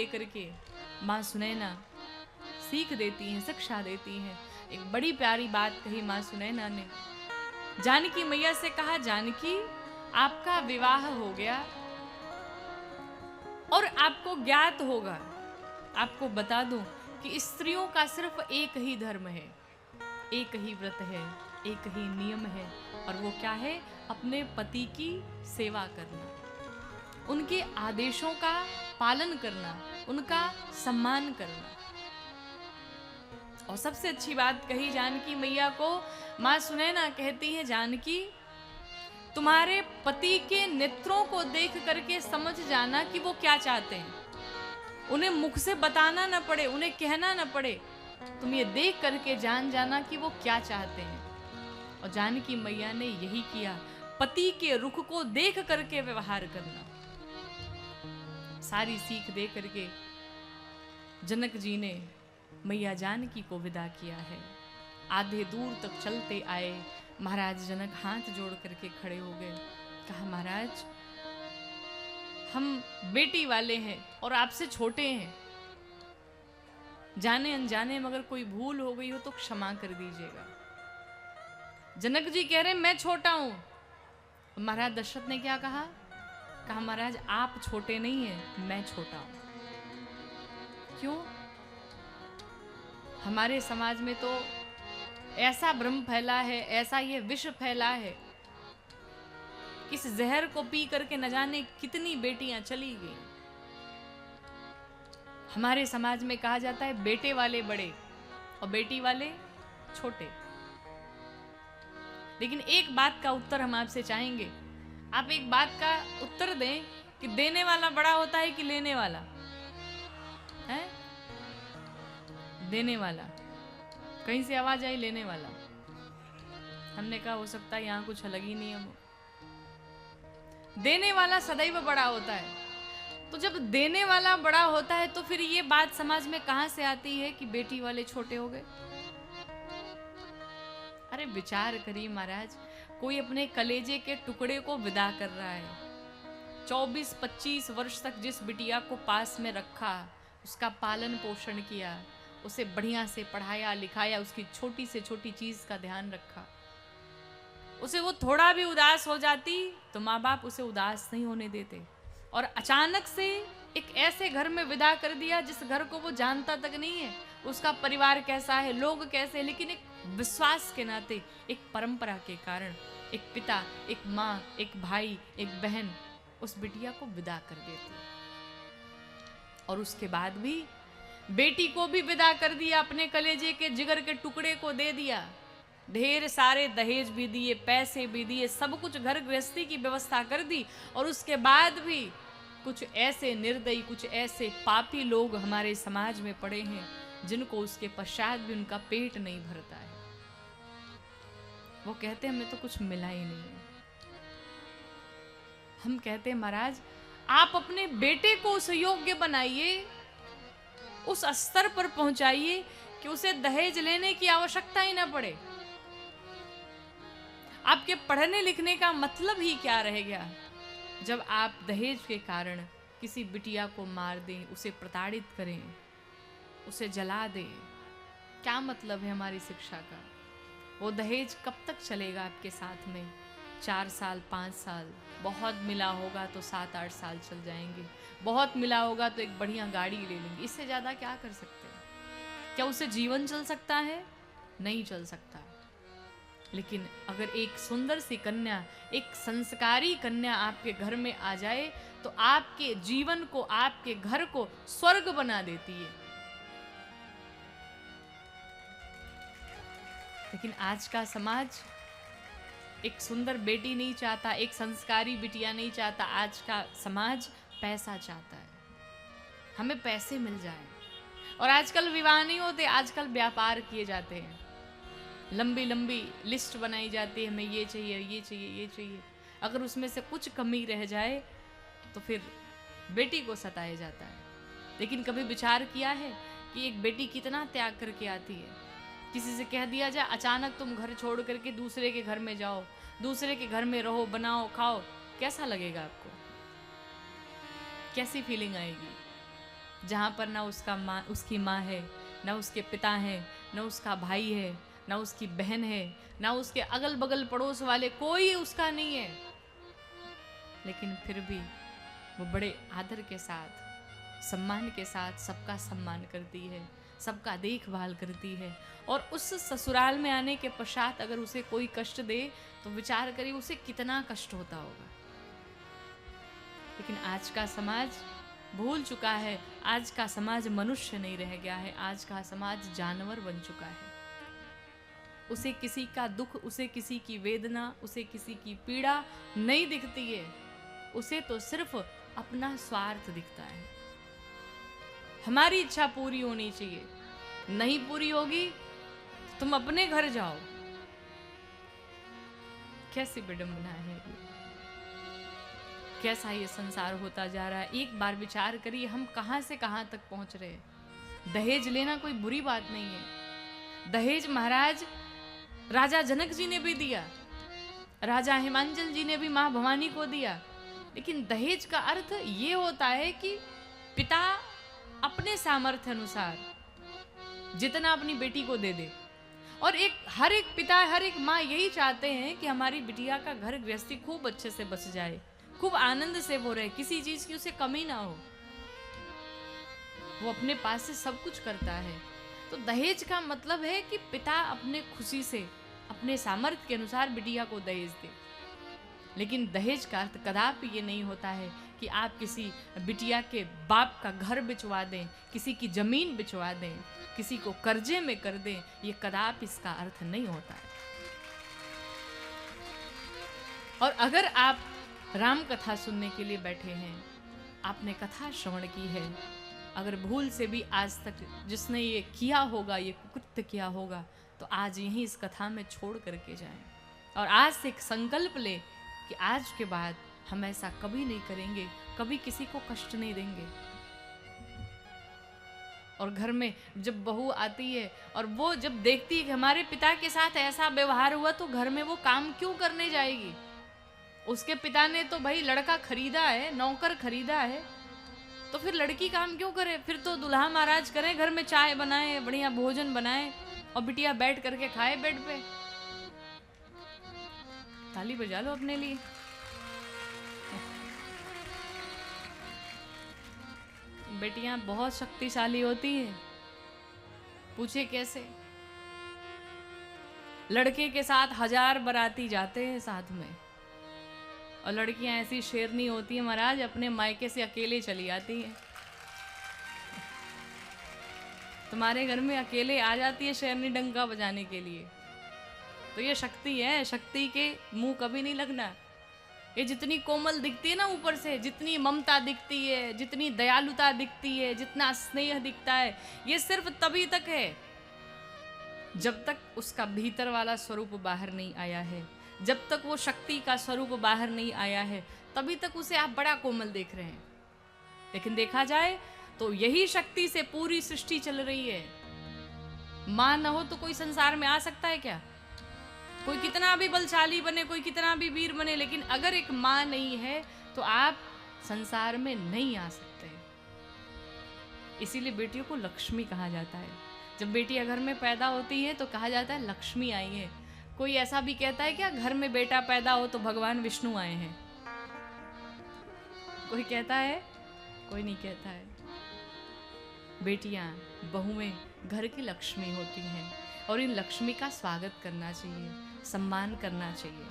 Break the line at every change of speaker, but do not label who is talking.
लेकर के माँ सुनैना सीख देती हैं, शिक्षा देती हैं। एक बड़ी प्यारी बात कही माँ सुनैना ने। जानकी मैया से कहा, जानकी आपका विवाह हो गया और आपको ज्ञात होगा, आपको बता दूं कि स्त्रियों का सिर्फ एक ही धर्म है, एक ही व्रत है, एक ही नियम है, और वो क्या है? अपने पति की सेवा करना, उनके आदेशों का पालन करना, उनका सम्मान करना। और सबसे अच्छी बात कही जानकी मैया को, माँ सुनैना कहती है, जानकी तुम्हारे पति के नेत्रों को देख करके समझ जाना कि वो क्या चाहते हैं। उन्हें मुख से बताना न पड़े, उन्हें कहना न पड़े, तुम ये देख करके जान जाना कि वो क्या चाहते हैं। और जानकी मैया ने यही किया, पति के रुख को देख करके व्यवहार करना। सारी सीख दे करके जनक जी ने मैया जानकी को विदा किया है। आधे दूर तक चलते आए, महाराज जनक हाथ जोड़ करके खड़े हो गए। कहा, महाराज हम बेटी वाले हैं और आपसे छोटे हैं, जाने अनजाने में अगर कोई भूल हो गई हो तो क्षमा कर दीजिएगा। जनक जी कह रहे मैं छोटा हूं। महाराज दशरथ ने क्या कहा? कहा, महाराज आप छोटे नहीं हैं, मैं छोटा हूं। क्यों? हमारे समाज में तो ऐसा भ्रम फैला है, ऐसा ये विष फैला है, इस जहर को पी करके न जाने कितनी बेटियां चली गई। हमारे समाज में कहा जाता है बेटे वाले बड़े और बेटी वाले छोटे। लेकिन एक बात का उत्तर हम आपसे चाहेंगे, आप एक बात का उत्तर दें कि देने वाला बड़ा होता है कि लेने वाला है? देने वाला। कहीं से आवाज आई लेने वाला। हमने कहा हो सकता है यहां कुछ अलग ही नियम हो। देने वाला सदैव बड़ा होता है। तो जब देने वाला बड़ा होता है तो फिर ये बात समाज में कहां से आती है कि बेटी वाले छोटे हो गए? अरे विचार करिए महाराज, कोई अपने कलेजे के टुकड़े को विदा कर रहा है। 24-25 वर्ष तक जिस बिटिया को पास में रखा, उसका पालन पोषण किया, उसे बढ़िया से पढ़ाया लिखाया, उसकी छोटी से छोटी चीज का ध्यान रखा, उसे वो थोड़ा भी उदास हो जाती तो माँ बाप उसे उदास नहीं होने देते। और अचानक से एक ऐसे घर में विदा कर दिया जिस घर को वो जानता तक नहीं है, उसका परिवार कैसा है, लोग कैसे हैं, लेकिन एक विश्वास के नाते, एक परंपरा के कारण एक पिता, एक माँ, एक भाई, एक बहन उस बिटिया को विदा कर देती। और उसके बाद भी बेटी को भी विदा कर दिया, अपने कलेजे के जिगर के टुकड़े को दे दिया, ढेर सारे दहेज भी दिए, पैसे भी दिए, सब कुछ घर गृहस्थी की व्यवस्था कर दी। और उसके बाद भी कुछ ऐसे निर्दयी, कुछ ऐसे पापी लोग हमारे समाज में पड़े हैं जिनको उसके पश्चात भी उनका पेट नहीं भरता है। वो कहते हैं हमें तो कुछ मिला ही नहीं। हम कहते हैं महाराज आप अपने बेटे को उस योग्य बनाइए, उस स्तर पर पहुंचाइए कि उसे दहेज लेने की आवश्यकता ही ना पड़े। आपके पढ़ने लिखने का मतलब ही क्या रह गया जब आप दहेज के कारण किसी बिटिया को मार दें, उसे प्रताड़ित करें, उसे जला दें? क्या मतलब है हमारी शिक्षा का? वो दहेज कब तक चलेगा आपके साथ में? 4 साल, 5 साल, बहुत मिला होगा तो 7-8 साल चल जाएंगे, बहुत मिला होगा तो एक बढ़िया गाड़ी ले लेंगे। इससे ज़्यादा क्या कर सकते हैं? क्या उससे जीवन चल सकता है? नहीं चल सकता। लेकिन अगर एक सुंदर सी कन्या, एक संस्कारी कन्या आपके घर में आ जाए तो आपके जीवन को, आपके घर को स्वर्ग बना देती है। लेकिन आज का समाज एक सुंदर बेटी नहीं चाहता, एक संस्कारी बिटिया नहीं चाहता। आज का समाज पैसा चाहता है, हमें पैसे मिल जाए। और आजकल विवाह नहीं होते, आजकल व्यापार किए जाते हैं। लंबी लंबी लिस्ट बनाई जाती है, हमें ये चाहिए, ये चाहिए, ये चाहिए। अगर उसमें से कुछ कमी रह जाए तो फिर बेटी को सताया जाता है। लेकिन कभी विचार किया है कि एक बेटी कितना त्याग करके आती है? किसी से कह दिया जाए अचानक तुम घर छोड़ करके दूसरे के घर में जाओ, दूसरे के घर में रहो, बनाओ, खाओ, कैसा लगेगा आपको? कैसी फीलिंग आएगी? जहाँ पर ना उसकी माँ है, ना उसके पिता हैं, ना उसका भाई है, ना उसकी बहन है, ना उसके अगल बगल पड़ोस वाले, कोई उसका नहीं है। लेकिन फिर भी वो बड़े आदर के साथ, सम्मान के साथ सबका सम्मान करती है, सबका देखभाल करती है। और उस ससुराल में आने के पश्चात अगर उसे कोई कष्ट दे तो विचार करिए उसे कितना कष्ट होता होगा। लेकिन आज का समाज भूल चुका है, आज का समाज मनुष्य नहीं रह गया है, आज का समाज जानवर बन चुका है। उसे किसी का दुख, उसे किसी की वेदना, उसे किसी की पीड़ा नहीं दिखती है, उसे तो सिर्फ अपना स्वार्थ दिखता है। हमारी इच्छा पूरी होनी चाहिए, नहीं पूरी होगी तुम अपने घर जाओ। कैसी विडंबना है ये, कैसा ये संसार होता जा रहा है। एक बार विचार करिए हम कहां से कहां तक पहुंच रहे हैं। दहेज लेना कोई बुरी बात नहीं है। दहेज महाराज राजा जनक जी ने भी दिया, राजा हिमांचल जी ने भी मां भवानी को दिया। लेकिन दहेज का अर्थ ये होता है कि पिता अपने सामर्थ्य अनुसार जितना अपनी बेटी को दे दे। और हर एक पिता, हर एक माँ यही चाहते हैं कि हमारी बिटिया का घर गृहस्थी खूब अच्छे से बस जाए, खूब आनंद से वो रहे, किसी चीज की उसे कमी ना हो। वो अपने पास से सब कुछ करता है। तो दहेज का मतलब है कि पिता अपने खुशी से, अपने सामर्थ्य के अनुसार बिटिया को दहेज दे। लेकिन दहेज का अर्थ कदापि ये नहीं होता है कि आप किसी बिटिया के बाप का घर बिचवा दें, किसी की जमीन बिचवा दें, किसी को कर्जे में कर दें। ये कदापि इसका अर्थ नहीं होता है। और अगर आप राम कथा सुनने के लिए बैठे हैं, आपने कथा श्रवण की है, अगर भूल से भी आज तक जिसने ये किया होगा, ये कुकृत्य किया होगा, तो आज यहीं इस कथा में छोड़ करके जाएं और आज से एक संकल्प ले कि आज के बाद हम ऐसा कभी नहीं करेंगे, कभी किसी को कष्ट नहीं देंगे। और घर में जब बहू आती है और वो जब देखती है कि हमारे पिता के साथ ऐसा व्यवहार हुआ, तो घर में वो काम क्यों करने जाएगी? उसके पिता ने तो भाई लड़का खरीदा है, नौकर खरीदा है, तो फिर लड़की काम क्यों करे? फिर तो दुल्हा महाराज करें, घर में चाय बनाए, बढ़िया भोजन बनाए और बिटिया बैठ करके खाए बेड पे। ताली बजा लो अपने लिए। बेटियां बहुत शक्तिशाली होती हैं। पूछे कैसे? लड़के के साथ 1000 बाराती जाते हैं साथ में, और लड़कियां ऐसी शेरनी होती है महाराज, अपने मायके से अकेले चली आती हैं। तुम्हारे घर में अकेले आ जाती है शेरनी डंका बजाने के लिए। तो ये शक्ति है, शक्ति के मुंह कभी नहीं लगना। ये जितनी कोमल दिखती है ना ऊपर से, जितनी ममता दिखती है, जितनी दयालुता दिखती है, जितना स्नेह दिखता है, ये सिर्फ तभी तक है जब तक उसका भीतर वाला स्वरूप बाहर नहीं आया है। जब तक वो शक्ति का स्वरूप बाहर नहीं आया है, तभी तक उसे आप बड़ा कोमल देख रहे हैं। लेकिन देखा जाए तो यही शक्ति से पूरी सृष्टि चल रही है। मां न हो तो कोई संसार में आ सकता है क्या? कोई कितना भी बलशाली बने, कोई कितना भी वीर बने, लेकिन अगर एक मां नहीं है तो आप संसार में नहीं आ सकते। इसीलिए बेटियों को लक्ष्मी कहा जाता है। जब बेटियां घर में पैदा होती है तो कहा जाता है लक्ष्मी आई है। कोई ऐसा भी कहता है क्या घर में बेटा पैदा हो तो भगवान विष्णु आए हैं? कोई कहता है? कोई नहीं कहता है। बेटियां, बहुएं घर की लक्ष्मी होती हैं और इन लक्ष्मी का स्वागत करना चाहिए, सम्मान करना चाहिए।